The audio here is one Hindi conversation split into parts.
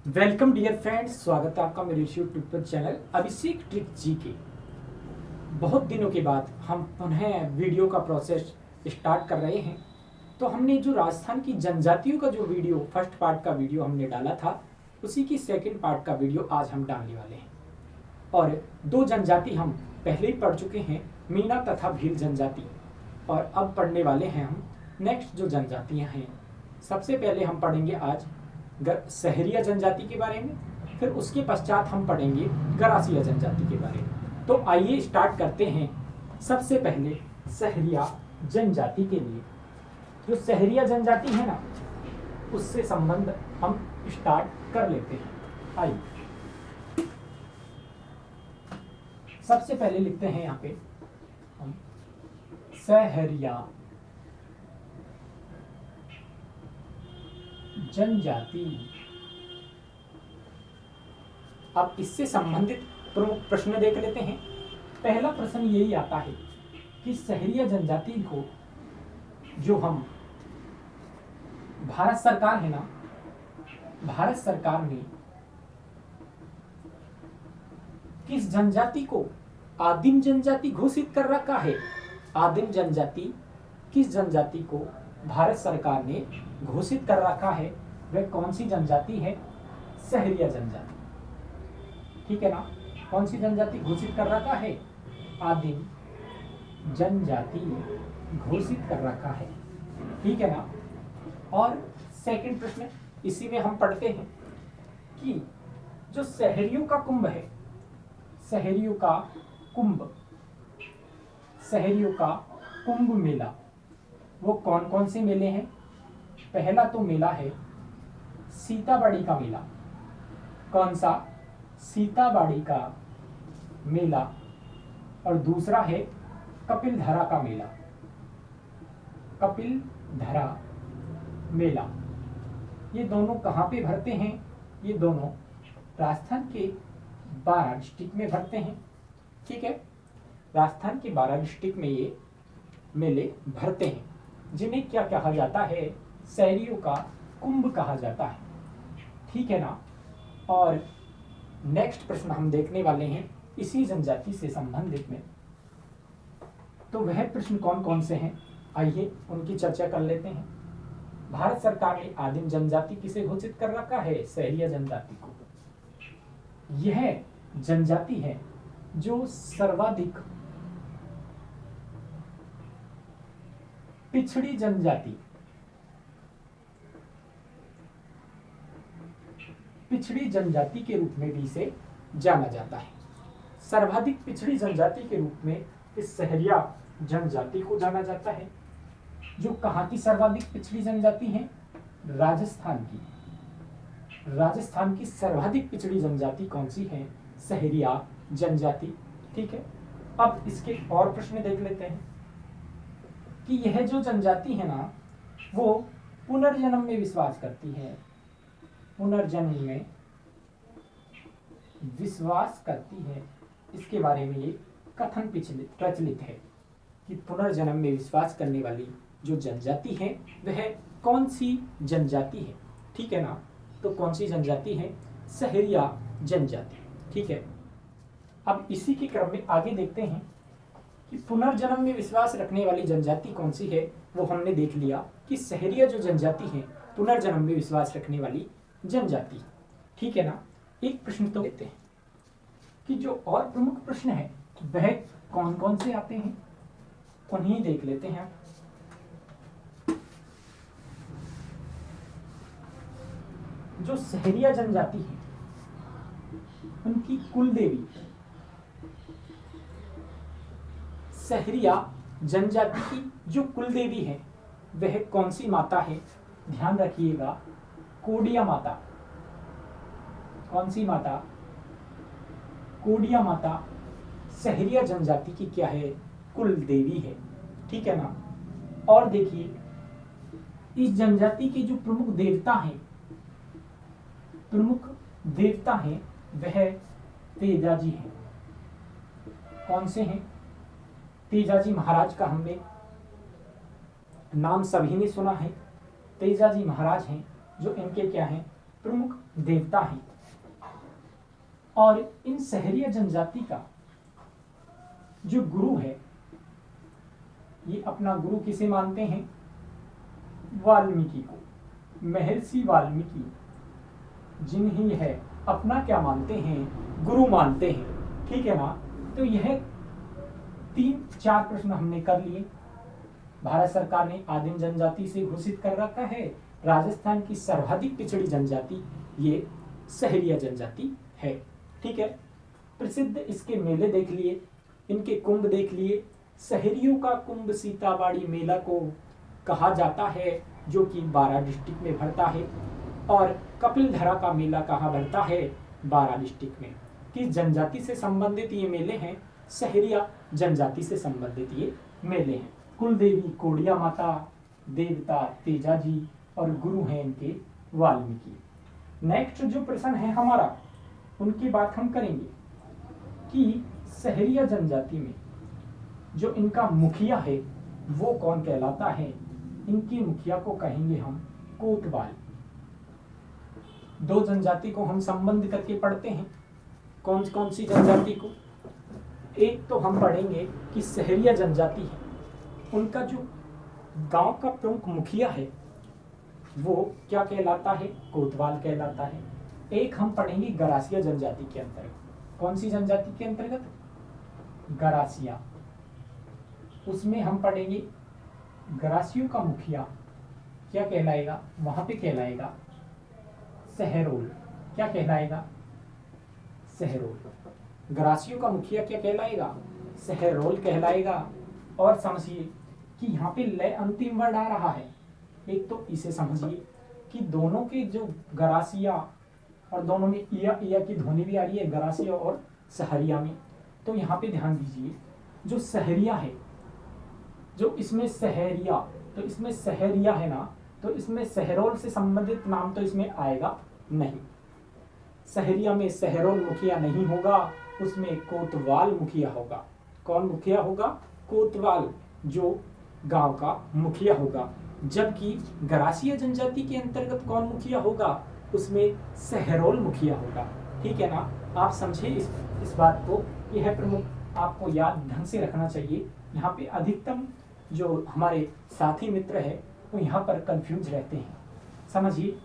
वेलकम डियर फ्रेंड्स, स्वागत है आपका मेरे यूट्यूब चैनल अभिषेक ट्रिक जी के। बहुत दिनों के बाद हम पुनः वीडियो का प्रोसेस स्टार्ट कर रहे हैं। तो हमने जो राजस्थान की जनजातियों का जो वीडियो फर्स्ट पार्ट का वीडियो हमने डाला था, उसी की सेकंड पार्ट का वीडियो आज हम डालने वाले हैं। और दो जनजाति हम पहले ही पढ़ चुके हैं, मीना तथा भील जनजाति, और अब पढ़ने वाले हैं हम नेक्स्ट जो जनजातियाँ हैं। सबसे पहले हम पढ़ेंगे आज सहरिया जनजाति के बारे में, फिर उसके पश्चात हम पढ़ेंगे गरासिया जनजाति के बारे में। तो आइए स्टार्ट करते हैं। सबसे पहले सहरिया जनजाति के लिए, जो सहरिया जनजाति है ना, उससे संबंध हम स्टार्ट कर लेते हैं। आइए सबसे पहले लिखते हैं यहाँ पे हम सहरिया जनजाति। अब इससे संबंधित प्रमुख प्रश्न देख लेते हैं। पहला प्रश्न यही आता है कि सहरिया जनजाति को जो हम भारत सरकार है ना, भारत सरकार ने किस जनजाति को आदिम जनजाति घोषित कर रखा है? आदिम जनजाति किस जनजाति को भारत सरकार ने घोषित कर रखा है? वह कौन सी जनजाति है? सहरिया जनजाति। ठीक है ना? कौन सी जनजाति घोषित कर रखा है? आदिम जनजाति घोषित कर रखा है। ठीक है ना? और सेकंड प्रश्न इसी में हम पढ़ते हैं कि जो सहरियों का कुंभ है, सहरियों का कुंभ, सहरियों का कुंभ मेला, वो कौन कौन से मेले हैं? पहला तो मेला है सीताबाड़ी का मेला। कौन सा? सीताबाड़ी का मेला। और दूसरा है कपिलधरा का मेला। कपिलधरा मेला। ये दोनों कहाँ पे भरते हैं? ये दोनों राजस्थान के 12 डिस्ट्रिक्ट में भरते हैं। ठीक है, राजस्थान के 12 डिस्ट्रिक्ट में ये मेले भरते हैं, जिन्हें क्या कहा जाता है? सहरियों का कुंभ कहा जाता है। ठीक है ना? और नेक्स्ट प्रश्न हम देखने वाले हैं इसी जनजाति से संबंधित में। तो वह प्रश्न कौन कौन से हैं, आइए उनकी चर्चा कर लेते हैं। भारत सरकार ने आदिम जनजाति किसे घोषित कर रखा है? सहरिया जनजाति को। यह जनजाति है जो सर्वाधिक पिछड़ी जनजाति, पिछड़ी जनजाति के रूप में भी इसे जाना जाता है। सर्वाधिक पिछड़ी जनजाति के रूप में इस सहरिया जनजाति को जाना जाता है। जो कहाँ की सर्वाधिक पिछड़ी जनजाति है? राजस्थान की। राजस्थान की सर्वाधिक पिछड़ी जनजाति कौन सी है? सहरिया जनजाति। ठीक है, अब इसके और प्रश्न देख लेते हैं कि यह जो जनजाति है ना, वो पुनर्जन्म में विश्वास करती है। पुनर्जन्म में विश्वास करती है। इसके बारे में ये कथन प्रचलित है कि पुनर्जन्म में विश्वास करने वाली जो जनजाति है वह कौन सी जनजाति है? ठीक है ना? तो कौन सी जनजाति है? सहरिया जनजाति। ठीक है, अब इसी के क्रम में आगे देखते हैं कि पुनर्जन्म में विश्वास रखने वाली जनजाति कौन सी है। वो हमने देख लिया कि सहरिया जो जनजाति है पुनर्जन्म में विश्वास रखने वाली जनजाति। ठीक है ना? एक प्रश्न तो लेते हैं कि जो और प्रमुख प्रश्न है वह कौन कौन से आते हैं, उन्हीं देख लेते हैं। जो सहरिया जनजाति है उनकी कुल देवी, सहरिया जनजाति की जो कुल देवी है वह कौन सी माता है? ध्यान रखिएगा, कोडिया माता। कौन सी माता? कोडिया माता सहरिया जनजाति की क्या है? कुल देवी है। ठीक है ना? और देखिए, इस जनजाति के जो प्रमुख देवता हैं, प्रमुख देवता हैं वह तेजाजी हैं। कौन से हैं? तेजाजी महाराज का हमने नाम सभी ने सुना है। तेजाजी महाराज हैं जो इनके क्या हैं? प्रमुख देवता हैं। और इन सहरिया जनजाति का जो गुरु है, ये अपना गुरु किसे मानते हैं? वाल्मीकि को। महर्षि वाल्मीकि जिन्हें है अपना क्या मानते हैं? गुरु मानते हैं। ठीक है ना। तो यह 3-4 प्रश्न हमने कर लिए। भारत सरकार ने आदिम जनजाति से घोषित कर रखा है राजस्थान की सर्वाधिक पिछड़ी जनजाति ये सहरिया जनजाति है। ठीक है। प्रसिद्ध इसके मेले देख लिए, इनके कुंभ देख लिए। सहरियों का कुंभ सीताबाड़ी मेला को कहा जाता है, जो कि 12 डिस्ट्रिक्ट में भरता है। और कपिलधरा का मेला कहाँ भरता है? 12 डिस्ट्रिक्ट में। किस जनजाति से संबंधित ये मेले हैं? सहरिया जनजाति से संबंधित ये मेले हैं। कुलदेवी कोडिया माता, देवता तेजाजी और गुरु हैं इनके वाल्मीकि। नेक्स्ट जो प्रश्न है हमारा, उनकी बात हम करेंगे कि सहरिया जनजाति में जो इनका मुखिया है वो कौन कहलाता है? इनकी मुखिया को कहेंगे हम कोतवाल। 2 जनजाति को हम संबंध करके पढ़ते हैं। कौन कौन सी जनजाति को? एक तो हम पढ़ेंगे कि सहरिया जनजाति है, उनका जो गांव का प्रमुख मुखिया है वो क्या कहलाता है? कोतवाल कहलाता है। एक हम पढ़ेंगे गरासिया जनजाति के अंतर्गत। कौन सी जनजाति के अंतर्गत? गरासिया। उसमें हम पढ़ेंगे गरासियों का मुखिया क्या कहलाएगा? वहां पे कहलाएगा सहरोल। क्या कहलाएगा? सहरोल। गरासियों का मुखिया क्या कहलाएगा? सहरोल कहलाएगा। और समझिए कि यहाँ पे लय अंतिम वर्ड आ रहा है। एक तो इसे समझिए कि दोनों के जो गरासिया और दोनों में इया की ध्वनि भी आ रही है, गरासिया और सहरिया में। तो यहाँ पे ध्यान दीजिए, जो सहरिया है, जो इसमें सहरिया, तो इसमें सहरिया है ना, तो इसमें सहरोल से संबंधित नाम तो इसमें आएगा नहीं। सहरिया में सहरोल मुखिया नहीं होगा, उसमें कोतवाल मुखिया होगा। कौन मुखिया होगा? कोतवाल, जो गांव का मुखिया होगा। जबकि गरासिया जनजाति के अंतर्गत कौन मुखिया होगा? उसमें सहरोल मुखिया होगा। ठीक है ना। आप समझे इस बात को। यह प्रमुख आपको याद ढंग से रखना चाहिए। यहाँ पे अधिकतम जो हमारे साथी मित्र है वो यहाँ पर कंफ्यूज रहते हैं। समझिए,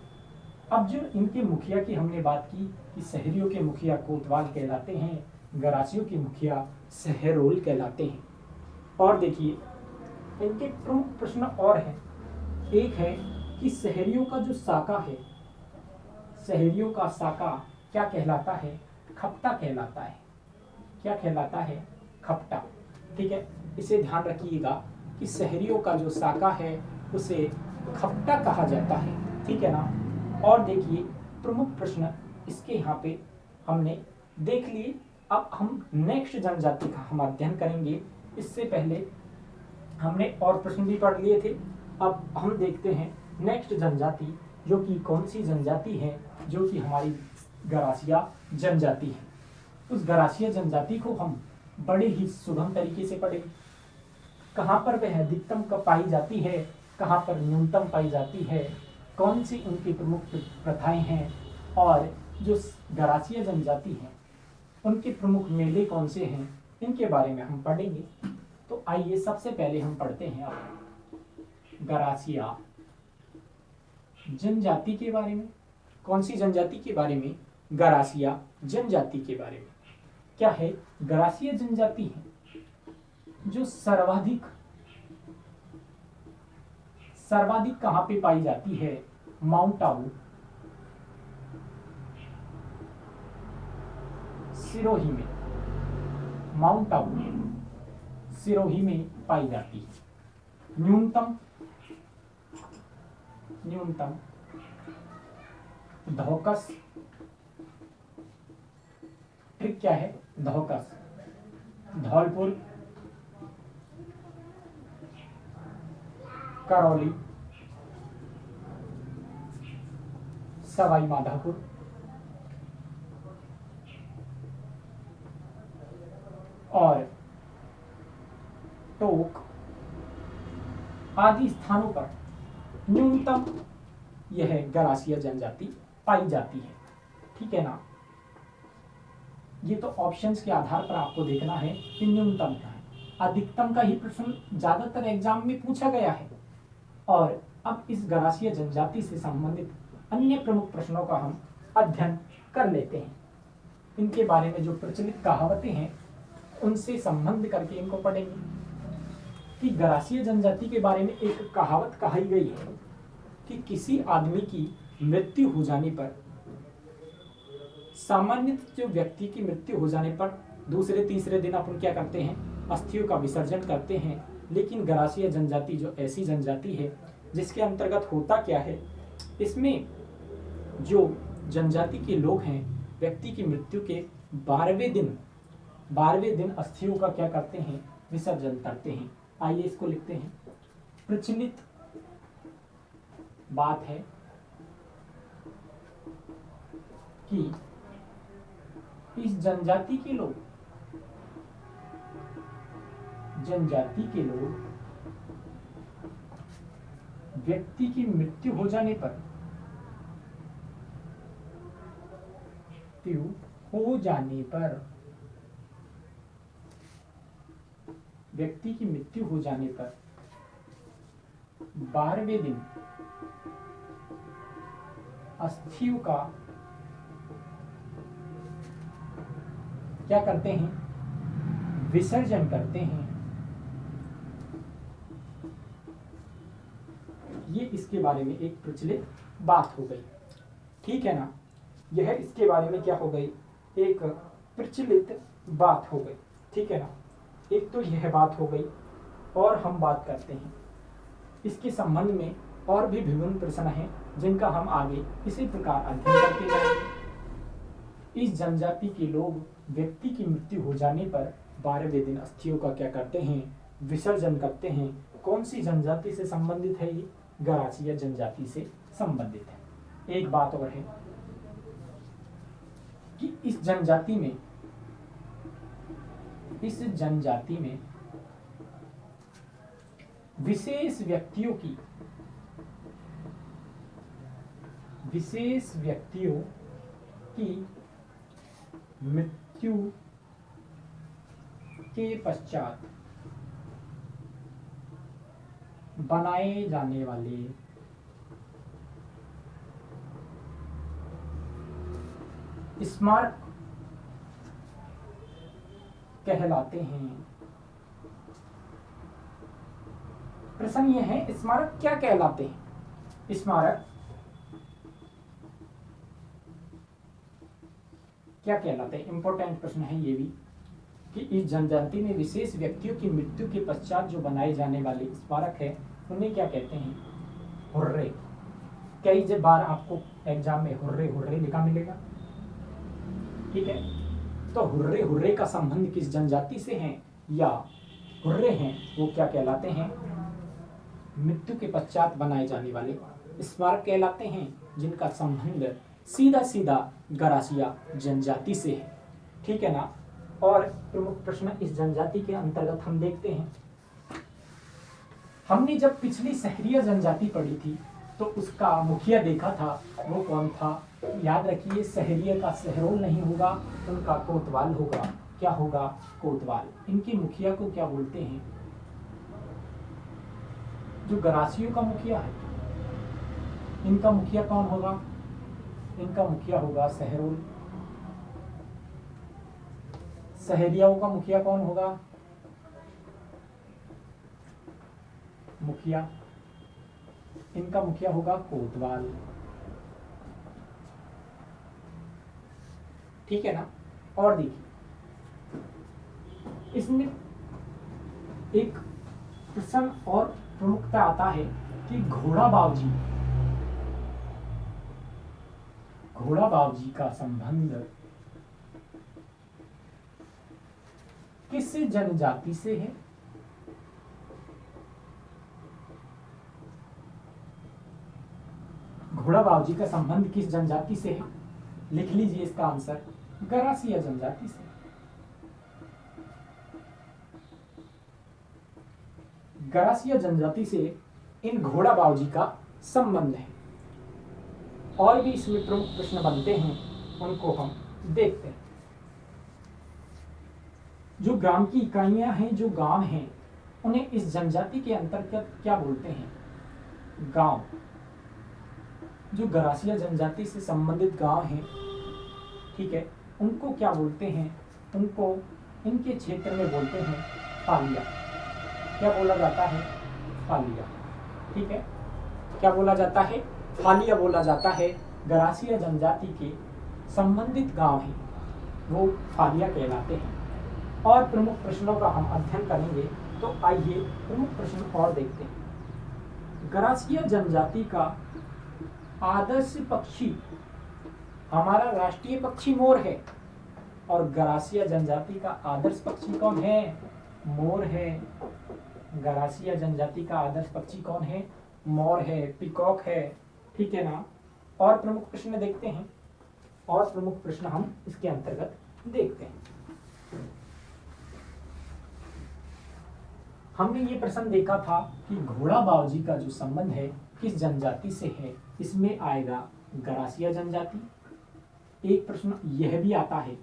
अब जो इनके मुखिया की हमने बात की कि सहरियों के मुखिया कोतवाल कहलाते हैं, गरासियों के मुखिया सहरोल कहलाते हैं। और देखिए इनके प्रमुख प्रश्न और हैं। एक है कि सहरियों का जो साका है, सहरियों का साका क्या कहलाता है? खपटा कहलाता है। क्या कहलाता है? खपटा। ठीक है, इसे ध्यान रखिएगा कि सहरियों का जो साका है उसे खपटा कहा जाता है। ठीक है ना। और देखिए प्रमुख प्रश्न इसके यहाँ पे हमने देख लिए। अब हम नेक्स्ट जनजाति का हम अध्ययन करेंगे। इससे पहले हमने और प्रश्न भी पढ़ लिए थे। अब हम देखते हैं नेक्स्ट जनजाति, जो कि कौन सी जनजाति है? जो कि हमारी गरासिया जनजाति है। उस गरासिया जनजाति को हम बड़े ही सुगम तरीके से पढ़ेंगे। कहाँ पर वह अधिकतम पाई जाती है, कहाँ पर न्यूनतम पाई जाती है, कौन सी उनकी प्रमुख प्रथाएं हैं, और जो गरासिया जनजाति है उनके प्रमुख मेले कौन से हैं, इनके बारे में हम पढ़ेंगे। तो आइए सबसे पहले हम पढ़ते हैं अब गरासिया जनजाति के बारे में। कौन सी जनजाति के बारे में? गरासिया जनजाति के बारे में। क्या है? गरासिया जनजाति है जो सर्वाधिक कहां पे पाई जाती है? माउंट आबू, सिरोही में। माउंट आबू सिरोही में पाई जाती है। न्यूनतम धौकस, फिर क्या है? धौकस, धौलपुर, करौली, सवाई माधोपुर, और टोक आदि स्थानों पर न्यूनतम यह गरासिया जनजाति पाई जाती है। ठीक है ना। ये तो ऑप्शंस के आधार पर आपको देखना है कि न्यूनतम क्या है। अधिकतम का ही प्रश्न ज्यादातर एग्जाम में पूछा गया है। और अब इस गरासिया जनजाति से संबंधित अन्य प्रमुख प्रश्नों का हम अध्ययन कर लेते हैं। इनके बारे में जो प्रचलित कहावतें हैं उनसे संबंध करके इनको पढ़ेंगे। कि गरासिया जनजाति के बारे में एक कहावत कही गई है कि किसी आदमी की मृत्यु हो जाने पर, सामान्यतः जो व्यक्ति की मृत्यु हो जाने पर दूसरे तीसरे दिन अपन क्या करते हैं, अस्थियों का विसर्जन करते हैं। लेकिन गरासिया जनजाति जो ऐसी जनजाति है जिसके अंतर्गत होता क्या है, इसमें जो जनजाति के लोग हैं व्यक्ति की मृत्यु के 12वें दिन अस्थियों का क्या करते हैं, विसर्जन करते हैं। आइए इसको लिखते हैं। प्रचलित बात है कि इस जनजाति के लोग व्यक्ति की मृत्यु हो जाने पर व्यक्ति की मृत्यु हो जाने पर 12वें दिन अस्थियों का क्या करते हैं, विसर्जन करते हैं। ये इसके बारे में एक प्रचलित बात हो गई। ठीक है ना। यह इसके बारे में क्या हो गई, एक प्रचलित बात हो गई। ठीक है ना। एक तो यह बात हो गई। और हम बात करते हैं इसके संबंध में और भी विभिन्न प्रश्न हैं जिनका हम आगे इसी प्रकार अध्ययन करते जाएंगे। इस जनजाति के लोग व्यक्ति की मृत्यु हो जाने पर 12वें दिन अस्थियों का क्या करते हैं, विसर्जन करते हैं। कौन सी जनजाति से संबंधित है ये, गरासिया जनजाति से संबंधित है। एक बात और है कि इस जनजाति में विशेष व्यक्तियों की मृत्यु के पश्चात बनाए जाने वाले स्मारक कहलाते हैं। प्रश्न यह है, स्मारक क्या कहलाते हैं। स्मारक क्या कहलाते हैं, इंपॉर्टेंट प्रश्न है ये भी। कि इस जनजाति में विशेष व्यक्तियों की मृत्यु के पश्चात जो बनाए जाने वाले स्मारक है उन्हें क्या कहते हैं, हुर्रे। कई बार आपको एग्जाम में हुर्रे हुर्रे लिखा मिलेगा। ठीक है। तो हुर्रे हुर्रे का संबंध किस जनजाति से है, या हुर्रे हैं वो क्या कहलाते हैं, मृत्यु के पश्चात बनाए जाने वाले स्मारक कहलाते हैं जिनका संबंध सीधा सीधा गरासिया जनजाति से है। ठीक है ना। और प्रमुख प्रश्न इस जनजाति के अंतर्गत हम देखते हैं। हमने जब पिछली सहरिया जनजाति पढ़ी थी तो उसका मुखिया देखा था, वो कौन था, याद रखिए। सहरिया का सहरोल नहीं होगा, उनका कोतवाल होगा। क्या होगा, कोतवाल। इनके मुखिया को क्या बोलते हैं, जो गरासियों का मुखिया है, इनका मुखिया कौन होगा, इनका मुखिया होगा सहरोल। सहरियाओं का मुखिया कौन होगा, मुखिया, इनका मुखिया होगा कोतवाल। ठीक है ना। और देखिए इसमें एक प्रश्न और प्रमुखता आता है कि घोड़ा बावजी का संबंध किस जनजाति से है। घोड़ा बावजी का संबंध किस जनजाति से है, लिख लीजिए इसका आंसर, गरासिया जनजाति से। गरासिया जनजाति से इन घोड़ा बावजी का संबंध है। और भी इसमें प्रमुख प्रश्न बनते हैं, उनको हम देखते हैं। जो ग्राम की इकाइयां हैं, जो गांव हैं, उन्हें इस जनजाति के अंतर्गत क्या बोलते हैं? गांव। जो गरासिया जनजाति से संबंधित गांव हैं, ठीक है, उनको क्या बोलते हैं? उनको इनके क्षेत्र में बोलते हैं फालिया। क्या बोला जाता है? फालिया। ठीक है, क्या बोला जाता है? फालिया बोला जाता है। गरासिया जनजाति के संबंधित गांव हैं, वो फालिया कहलाते हैं। और प्रमुख प्रश्नों का हम अध्ययन करेंगे, तो आइए प्रमुख प्रश्न और देखते हैं। गरासिया जनजाति का आदर्श पक्षी, हमारा राष्ट्रीय पक्षी मोर है, और गरासिया जनजाति का आदर्श पक्षी कौन है? मोर है। गरासिया जनजाति का आदर्श पक्षी कौन है? मोर है, पीकॉक है। ठीक है ना। और प्रमुख प्रश्न देखते हैं, और प्रमुख प्रश्न हम इसके अंतर्गत देखते हैं। हमने ये प्रश्न देखा था कि घोड़ा बावजी का जो संबंध है किस जनजाति से है? इसमें आएगा गरासिया जनजाति। एक प्रश्न यह भी आता है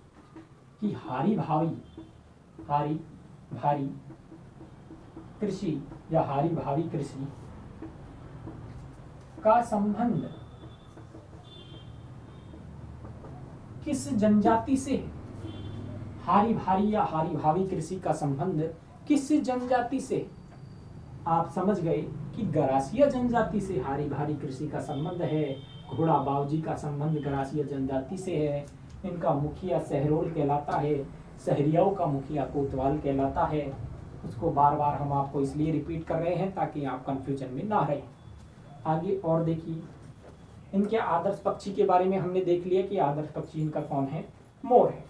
कि हारी भारी कृषि या हारी भावी कृषि का संबंध किस जनजाति से है? हारी भारी या हारी भावी कृषि का संबंध किस जनजाति से? आप समझ गए कि गरासिया जनजाति से हारी भारी कृषि का संबंध है। घोड़ा बावजी का संबंध गरासिया जनजाति से है। इनका मुखिया सहरोल कहलाता है, सहरियाओं का मुखिया कोतवाल कहलाता है। उसको बार बार हम आपको इसलिए रिपीट कर रहे हैं ताकि आप कंफ्यूजन में ना रहे। आगे और देखिए, इनके आदर्श पक्षी के बारे में हमने देख लिया कि आदर्श पक्षी इनका कौन है? मोर है।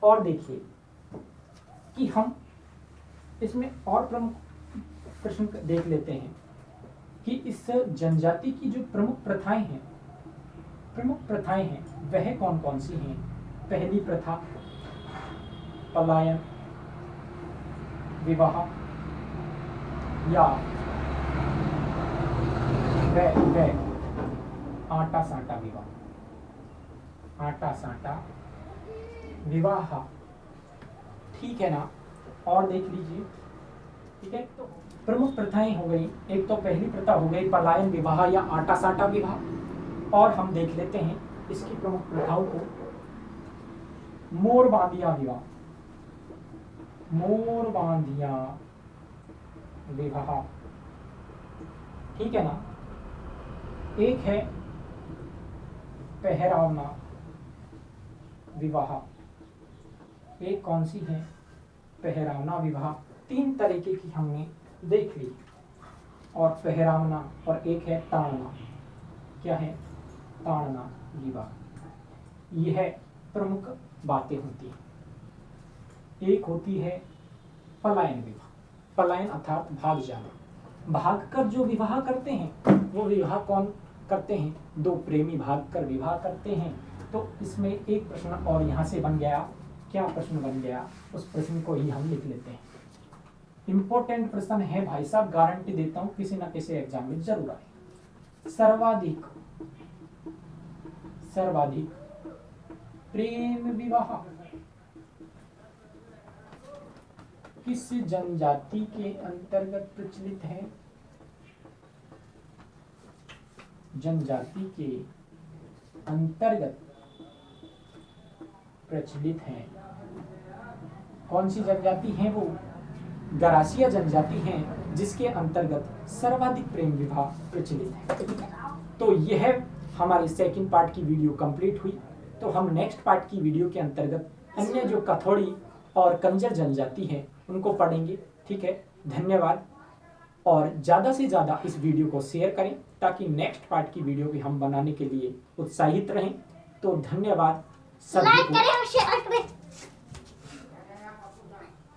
और देखिए कि हम इसमें और प्रमुख प्रश्न देख लेते हैं कि इस जनजाति की जो प्रमुख प्रथाएं हैं वह कौन कौन सी हैं? पहली प्रथा पलायन विवाह या आटा साटा विवाह। ठीक है ना। और देख लीजिए, ठीक है, तो प्रमुख प्रथाएं हो गई। एक तो पहली प्रथा हो गई पलायन विवाह या आटा साटा विवाह। और हम देख लेते हैं इसकी प्रमुख प्रथाओं को। मोर बांधिया विवाह, ठीक है ना। एक है पहरावना विवाह। एक कौन सी है? पहरावना विवाह। तीन तरीके की हमने देख ली। और पहरावना, और एक है ताड़ना। क्या है? ताड़ना विवाह। यह प्रमुख बातें होती हैं। एक होती है पलायन विवाह। पलायन अर्थात भाग जाना। भागकर जो विवाह करते हैं वो विवाह कौन करते हैं? दो प्रेमी भागकर विवाह करते हैं। तो इसमें एक प्रश्न और यहाँ से बन गया। क्या प्रश्न बन गया? उस प्रश्न को ही हम लिख लेते हैं। इंपॉर्टेंट प्रश्न है भाई साहब, गारंटी देता हूं किसी ना किसी एग्जाम में जरूर आए। सर्वाधिक प्रेम विवाह किस जनजाति के अंतर्गत प्रचलित है? जनजाति के अंतर्गत प्रचलित है। कौन सी जनजाति है वो? गरासिया जनजाति है, जिसके अंतर्गत सर्वाधिक प्रेम विवाह प्रचलित है। तो यह हमारे सेकंड पार्ट की वीडियो कंप्लीट हुई। तो हम नेक्स्ट पार्ट की वीडियो के अंतर्गत अन्य जो कथोड़ी और कंजर जनजाति है उनको पढ़ेंगे। ठीक है, धन्यवाद। और ज़्यादा से ज़्यादा इस वीडियो को शेयर करें ताकि नेक्स्ट पार्ट की वीडियो भी हम बनाने के लिए उत्साहित रहें। तो धन्यवाद सभी को। लाइक करें और शेयर करें।